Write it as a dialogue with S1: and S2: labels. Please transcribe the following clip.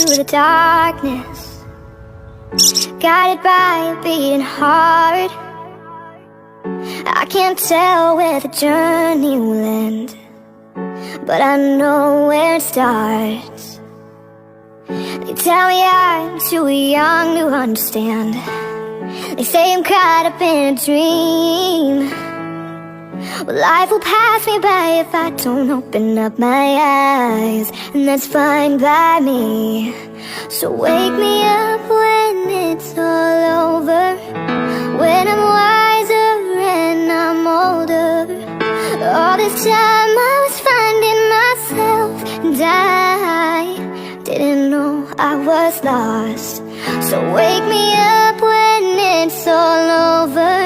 S1: through the darkness, guided by a beating heart. I can't tell where the journey will end, but I know where it starts. They tell me I'm too young to understand. They say I'm caught up in a dream. Well, life will pass me by if I don't open up my eyes, and that's fine by me. So wake me up when it's all over, when I'm wiser and I'm older. All this time I was finding myself, and I didn't know I was lost. So wake me up when it's all over,